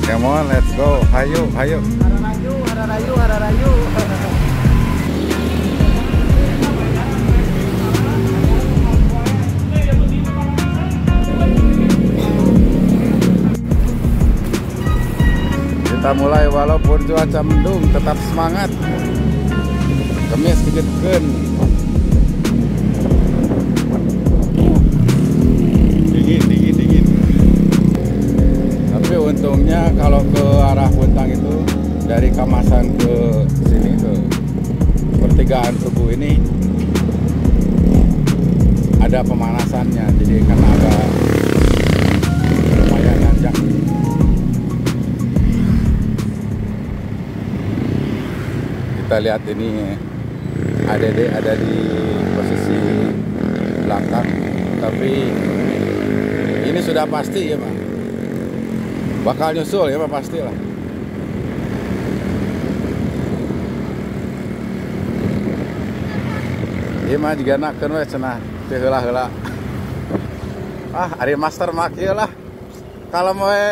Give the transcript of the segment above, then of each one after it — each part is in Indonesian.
Come on, let's go. Hayu, hayu. Hararayu, hararayu, hararayu. Kita mulai walaupun cuaca mendung, tetap semangat. Kemis dikit-dikit. Dingin. Tapi untungnya kalau ke arah Puntang itu dari Kamasan ke sini ke pertigaan Tugu ini ada pemanasannya, jadi kan agak lumayan nanjak. Kita lihat ini ADD ada di posisi belakang, tapi ini sudah pasti ya Pak, bakal nyusul ya Pak, pasti lah. Iya mah juga nakeun we cenah teu heula-heula. Ah, ari master mah kieu lah. Kalem we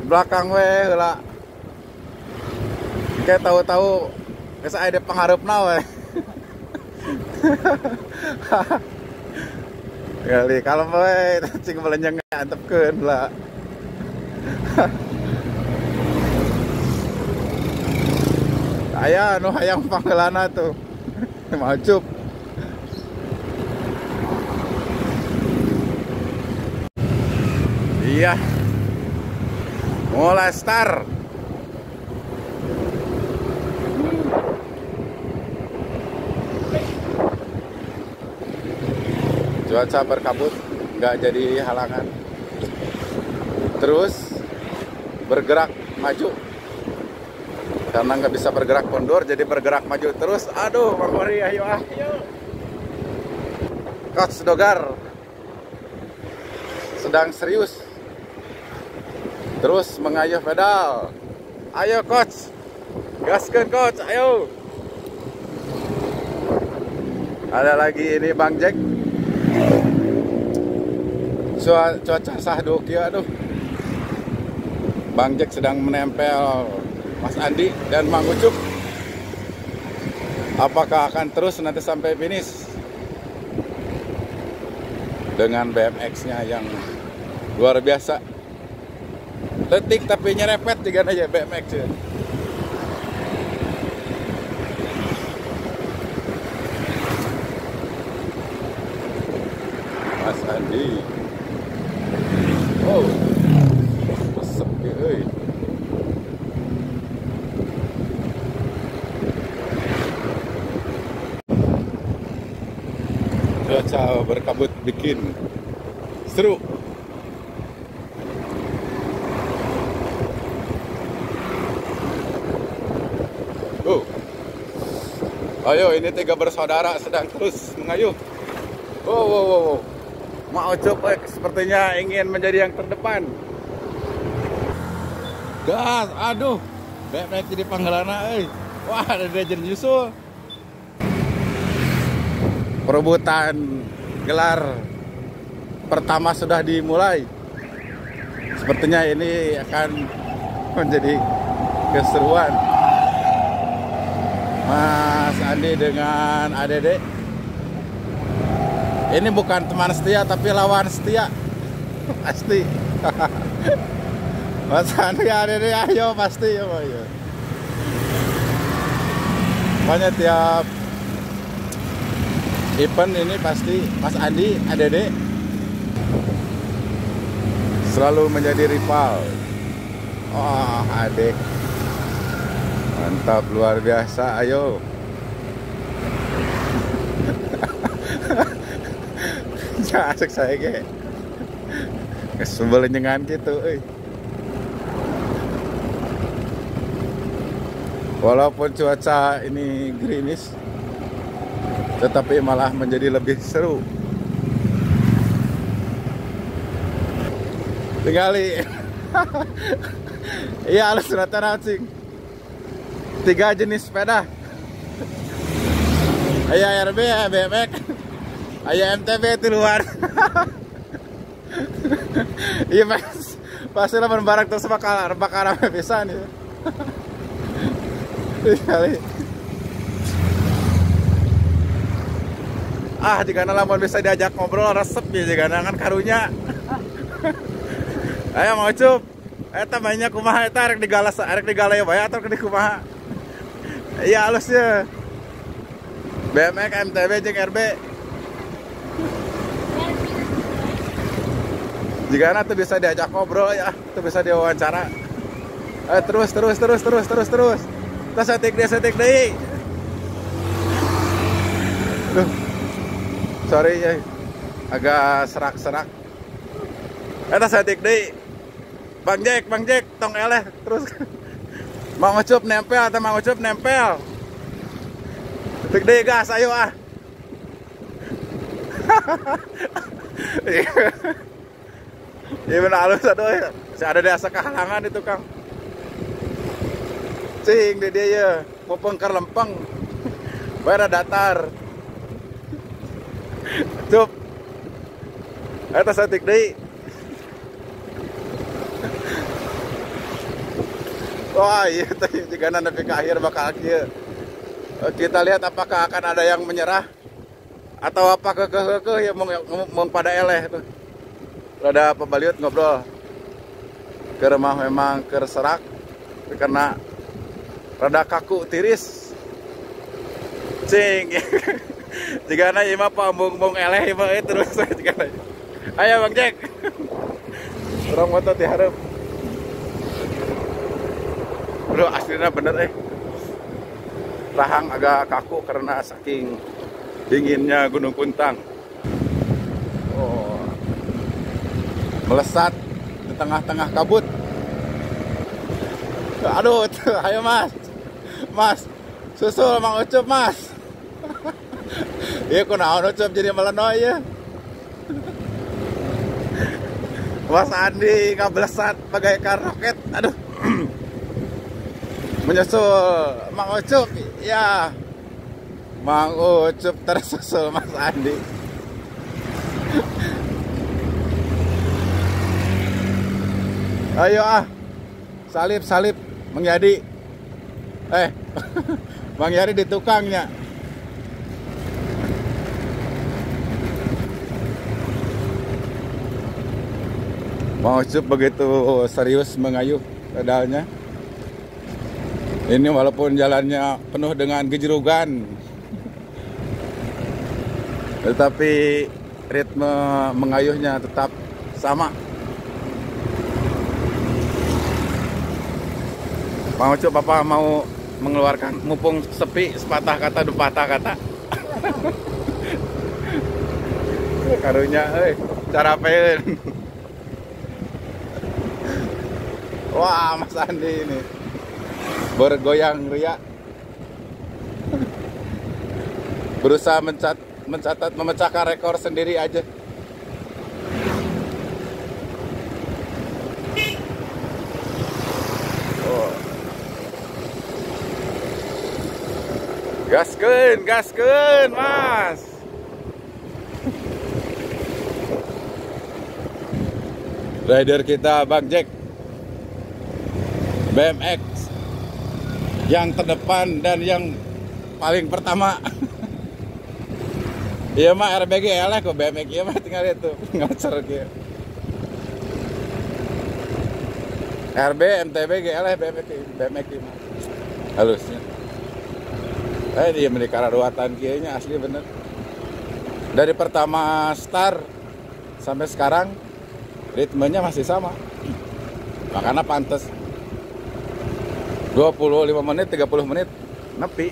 belakang we heula. Kayak tahu-tahu geus aya di pangharepna we. Kali kalem we cing melenjeng antepkeun lah. Aya nu hayang pangheulana tuh. Majup. Iya. Mulai start. Cuaca berkabut, nggak jadi halangan. Terus bergerak maju. Karena nggak bisa bergerak mundur, jadi bergerak maju terus. Aduh, Bang Ori, ayo. Coach Dogar sedang serius. Terus mengayuh pedal. Ayo Coach, gaskeun Coach, ayo. Ada lagi ini Bang Jack. Cuaca sahdu kieu, aduh. Bang Jack sedang menempel Mas Andi dan Mang Ucup. Apakah akan terus nanti sampai finish dengan BMX-nya yang luar biasa? Detik tapi nyerepet juga aja BMX ya. Mas Andi. Oh, resep ya, euy. Cuaca berkabut bikin seru. Ayo, ini tiga bersaudara sedang terus mengayuh. Wow. Mau coba sepertinya ingin menjadi yang terdepan. Gas, aduh. BMX jadi panggelana, wah, ada legend nyusul. Perebutan gelar pertama sudah dimulai. Sepertinya ini akan menjadi keseruan. Mas Andi dengan ADD. Ini bukan teman setia tapi lawan setia. Pasti. Mas Andi ADD ayo pasti ya, ayo. Pokoknya tiap event ini pasti Mas Andi, ADD selalu menjadi rival. Oh, adik. Mantap, luar biasa, ayo. Asik saya ke. Kesebel nyengan gitu, Walaupun cuaca ini gerimis, tetapi malah menjadi lebih seru. Tinggali. Iya, alus rata cing. 3 jenis sepeda. Aya RB, aya BMX, aya MTB di luar. Iya mas, Pasti lamun barang terus bakal rame pisan ya. Kali. Jika lamun bisa diajak ngobrol resep ya jika kan karunya. Ayo mau cup. Eta mainnya kumaha eta arek digalaya bae atau di kumaha? Iya halusnya. BMX MTB jeung RB. Jika tuh bisa diajak ngobrol ya, tuh bisa diwawancara. Terus. Kita setik deh. Duh. Sorry ya. Agak serak-serak. Kita setik deh. Bang Jack, tong eleh terus. Mang Ucup nempel. Setik deh gas, ayo ah. Iya bener halus aduh ya. Masih ada desa kehalangan itu Kang. Cing di dia ya. Mumpung keur lempeng. Bae datar. Cup. Eta satik deui. Wah iya teh jigana nepi ka akhir bakal kieu. Kita lihat apakah akan ada yang menyerah atau apa kekeh yang mau pada eleh tuh. Rada pembaliut ngobrol ke rumah memang kerserak karena rada kaku tiris cing jika na ima pambung eleh ima terus jika na ayo Bang Jack orang motor diharap bro aslinya bener rahang agak kaku karena saking dinginnya Gunung Puntang. Melesat di tengah-tengah kabut. Aduh, ayo Mas, susul Mang Ucup Mas. Iya kunaon Ucup jadi melenoy ya. Mas Andi ngablesat bagaikan roket. Aduh. Menyusul Mang Ucup ya. Mang Ucup tersusul Mas Andi. Ayo salip Mang Yadi. Mang Yadi di tukangnya. Mang Ucup begitu serius mengayuh pedalnya. Ini walaupun jalannya penuh dengan gejerugan, tetapi ritme mengayuhnya tetap sama. Mang Ucup apa mau mengeluarkan mumpung sepi sepatah kata dua patah kata. Karunya cara pengen. Wah Mas Andi ini bergoyang ria. Berusaha memecahkan rekor sendiri aja. Gaskeun Mas. Rider kita Bang Jack BMX yang terdepan dan yang paling pertama. Iya mah RBG eleh kok BMX iya mah tinggal itu ngacer gitu. RB MTB eleh BMX mah halusnya. Dia menikah ruatan kayaknya asli bener. Dari pertama start sampai sekarang ritmenya masih sama. Makanya pantas 25 menit, 30 menit nepi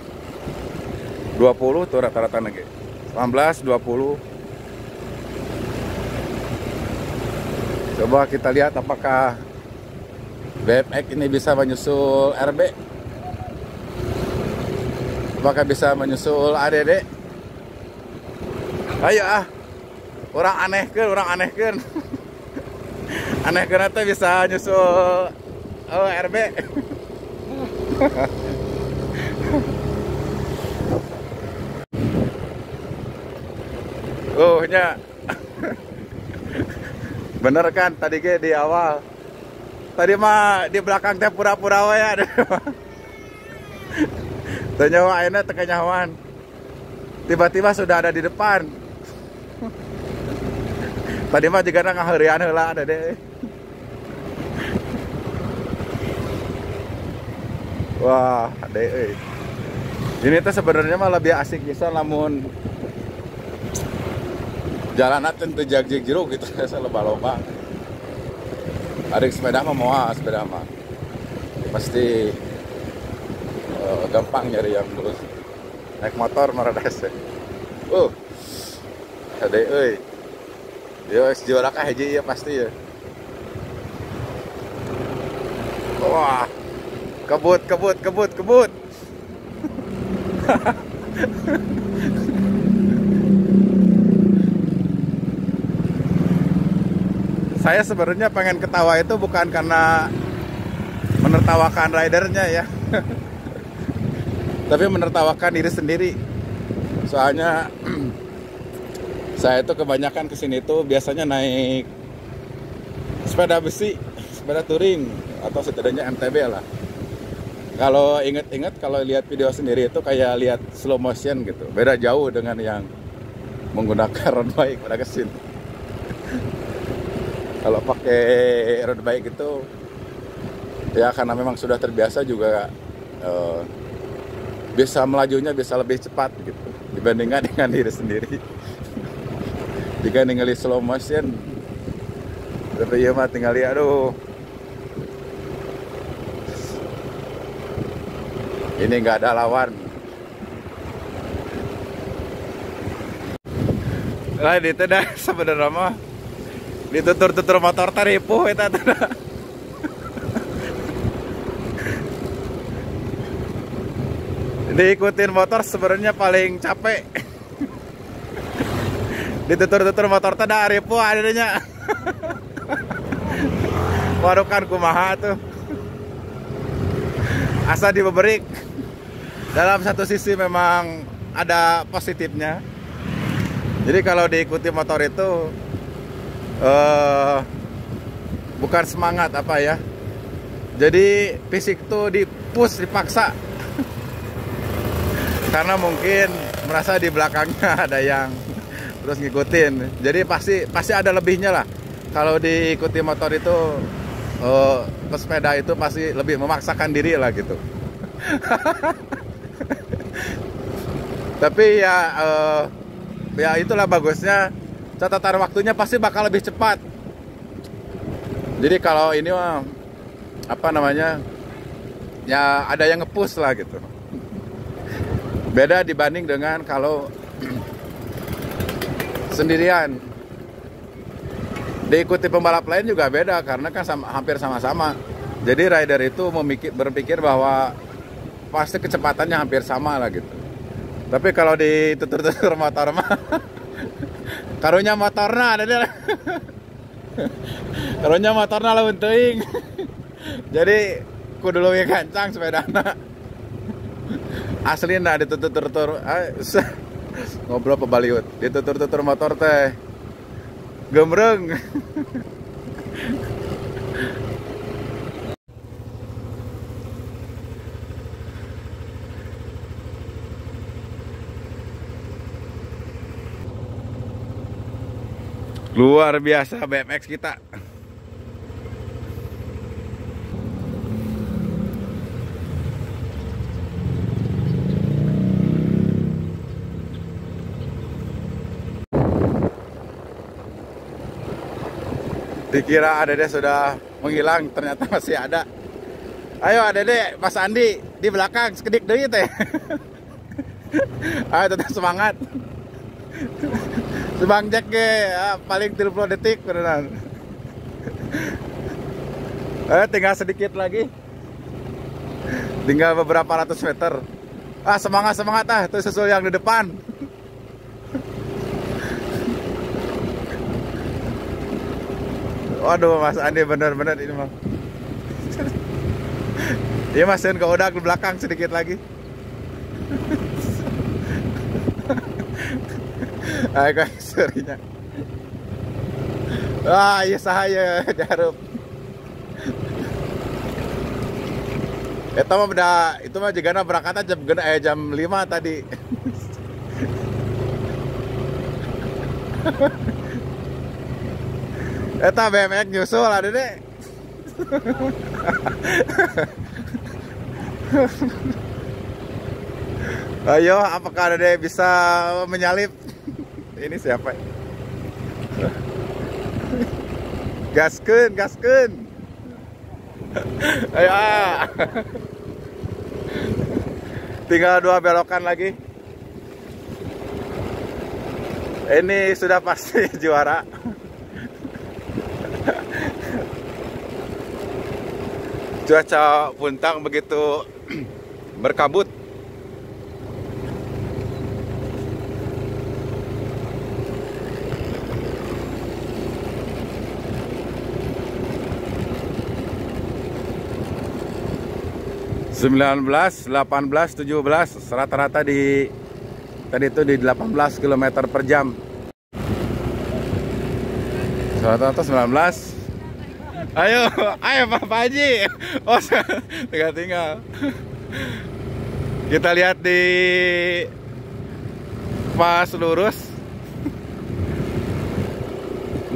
20 tuh rata-rata lagi 18, 20. Coba kita lihat apakah BMX ini bisa menyusul RB, apakah bisa menyusul ADD. Ayo orang anehkan anehkan itu bisa nyusul RB. Nya bener kan tadi di awal Tadi mah di belakang teh pura-pura we ya. Tanya ayeuna teu kanyahoan. Tiba-tiba sudah ada di depan. Tadi mah juga ngaheurian heula ada deh. Wah, ade euy. Ini tuh sebenarnya mah lebih asik bisa lamun jalanan teu jag-jag jero gitu saya loba-loba. Ada sepeda mah moal sepeda mah. Pasti gampang nyari yang lurus. Naik motor marades. Ade euy. Yo juara ka hiji ya pasti ya. Wah. Kebut. Saya sebenarnya pengen ketawa itu bukan karena menertawakan ridernya ya. Tapi menertawakan diri sendiri. Soalnya saya itu kebanyakan kesini tuh biasanya naik sepeda besi, sepeda touring atau setidaknya MTB lah. Kalau inget-inget kalau lihat video sendiri itu kayak lihat slow motion gitu. Beda jauh dengan yang menggunakan road bike pada kesini. Kalau pakai road bike itu ya karena memang sudah terbiasa juga bisa melajunya bisa lebih cepat gitu dibandingkan dengan diri sendiri. Jika ningali slow motion, tapi ya mah tinggal lihat, aduh, ini nggak ada lawan. Lah itu dah sebenarnya mah ditutur-tutur motor taripuh eta teh. Diikutin motor sebenarnya paling capek. Ditutur-tutur motor teh da ripuh adanya. Waduh kan kumaha tuh. Asa dibeberik. Dalam satu sisi memang ada positifnya. Jadi kalau diikuti motor itu bukan semangat apa ya. Jadi fisik tuh di-push, dipaksa. Karena mungkin merasa di belakangnya ada yang terus ngikutin. Jadi pasti ada lebihnya lah. Kalau diikuti motor itu pesepeda itu pasti lebih memaksakan diri lah gitu. Tapi ya itulah bagusnya, catatan waktunya pasti bakal lebih cepat. Jadi kalau ini apa namanya, ya ada yang nge-push lah gitu. Beda dibanding dengan kalau sendirian. Diikuti pembalap lain juga beda karena kan hampir sama-sama. Jadi rider itu berpikir bahwa pasti kecepatannya hampir sama lah gitu. Tapi kalau ditutur-tutur motor mah karunya motorna ada dia. Karunya motorna lawan teuing. Jadi kudu leuwih kancang sepedana. Asli ndak ditutur-tutur ngobrol pebaliut. Ditutur-tutur motor teh gemreng. Luar biasa BMX kita. Dikira Adede sudah menghilang, ternyata masih ada. Ayo Adede, Mas Andi di belakang sekedik deui teh. Ayo tetap semangat. Subang Jack ge paling 30 detik beneran. Tinggal sedikit lagi. Tinggal beberapa ratus meter. Semangat tuh susul yang di depan. Waduh Mas Andi bener-bener ini mah. Iya Mas ke udah ke belakang sedikit lagi. Ayo guys, serinya. Iya sahaya jarum. Eta mah beda, itu mah jigana berangkatnya jam 5 tadi. Eta BMX nyusul ada deh. Ayo, apakah ada bisa menyalip? Ini siapa? Gaskeun, gaskeun. Ayo. Tinggal 2 belokan lagi. Ini sudah pasti juara. Cuaca puntang begitu berkabut. Sembilan belas, 18, 17, rata-rata di tadi itu di 18 km per jam. Rata-rata 19. Ayo Pak Haji. Oh, tinggal. Kita lihat di pas lurus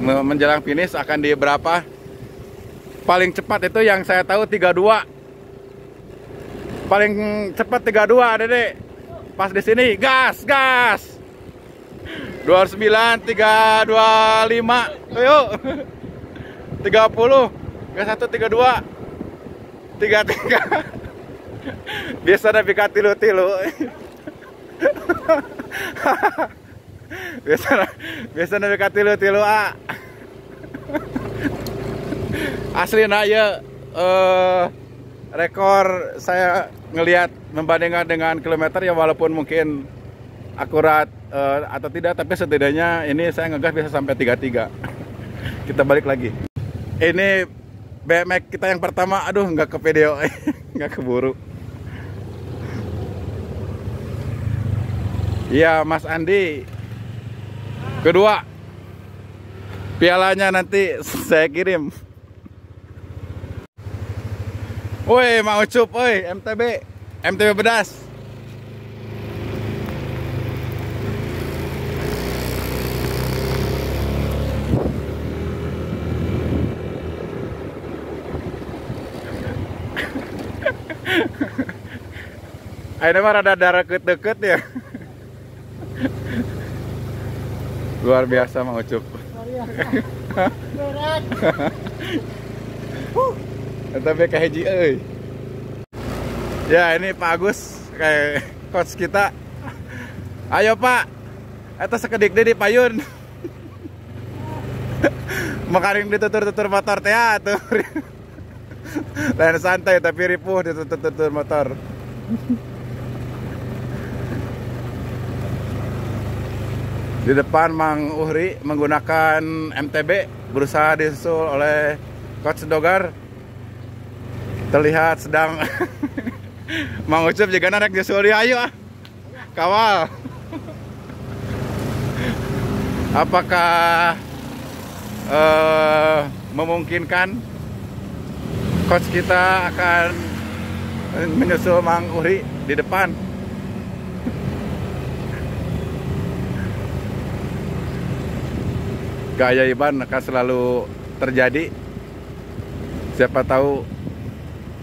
menjelang finish akan di berapa. Paling cepat itu yang saya tahu 32. Paling cepat 32 Dede. Pas di sini gas. 29, 325. Ayo. 30. Gas 1 32. 33. Biasa pika tilu-tilu. Biasa pika tilu-tilu asli ya. Rekor saya ngelihat membandingkan dengan kilometer ya, walaupun mungkin akurat atau tidak, tapi setidaknya ini saya ngegas bisa sampai 33. Kita balik lagi. Ini BMX kita yang pertama, aduh nggak ke video, nggak keburu. Iya Mas Andi, kedua. Pialanya nanti saya kirim. Woi, mau cup, woi, MTB pedas. Ini mah rada darah deket ya. Luar biasa mau cup. Tapi kayak hiji euy. Ya, ini Pak Agus kayak coach kita. Ayo Pak. Eta sekedik deui di payun. Makaring ditutur-tutur motor teh atuh. Lain santai tapi ripuh ditutur-tutur motor. Di depan Mang Uhri menggunakan MTB berusaha disusul oleh Coach Dogar. Terlihat sedang Mang Ucup juga narik nyusul dia. Ayo kawal. Apakah memungkinkan coach kita akan menyusul Mang Uhri di depan? Keajaiban akan selalu terjadi. Siapa tahu.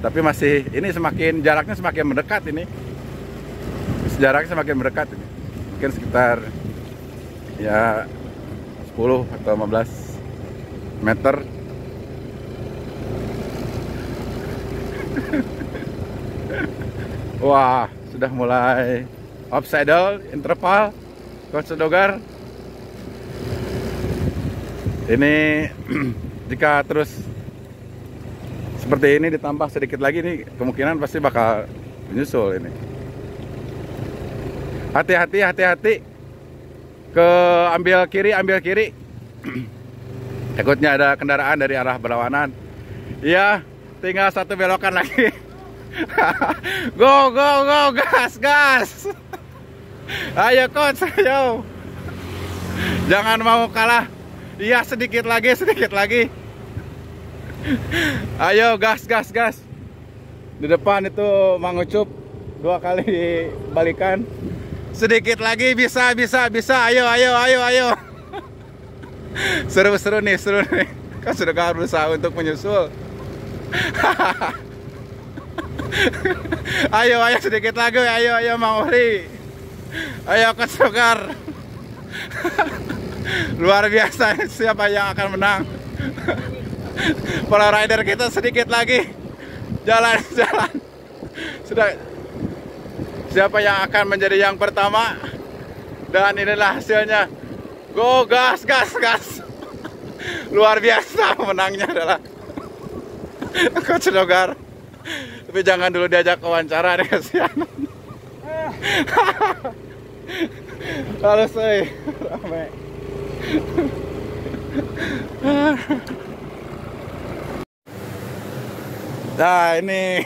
Tapi masih ini semakin jaraknya semakin mendekat ini. Jaraknya semakin mendekat ini. Mungkin sekitar ya 10 atau 15 meter. Wah, sudah mulai off saddle interval Coach Dogar. Ini jika terus seperti ini ditambah sedikit lagi nih, kemungkinan pasti bakal menyusul ini. Hati-hati. Ambil kiri. Takutnya ada kendaraan dari arah berlawanan. Iya, tinggal satu belokan lagi. Go, gas. Ayo coach, ayo. Jangan mau kalah. Iya, sedikit lagi. Ayo gas. Di depan itu Mang Ucup 2 kali dibalikan. Sedikit lagi bisa. Ayo. Seru nih. Kan sudah berusaha untuk menyusul. Ayo sedikit lagi. Ayo Mang Uhri. Ayo Coach Rogar. Luar biasa, siapa yang akan menang? Para rider kita sedikit lagi. Jalan. Sudah. Siapa yang akan menjadi yang pertama? Dan inilah hasilnya. Go, gas. Luar biasa, menangnya adalah Coach Rogar. Tapi jangan dulu diajak wawancara deh, kasihan. Halus rame. Nah ini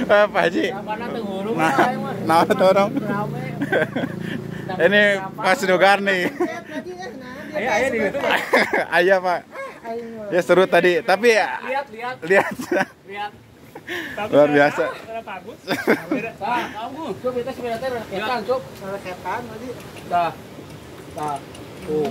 Pak Haji. Nah tolong. Ini Coach Rogar nih. Ayah Pak. Ya seru tadi, tapi ya lihat. Luar biasa. Bagus. Kamu, coba kita sebenarnya reketan, coba reketan tadi. Dah. Tuh.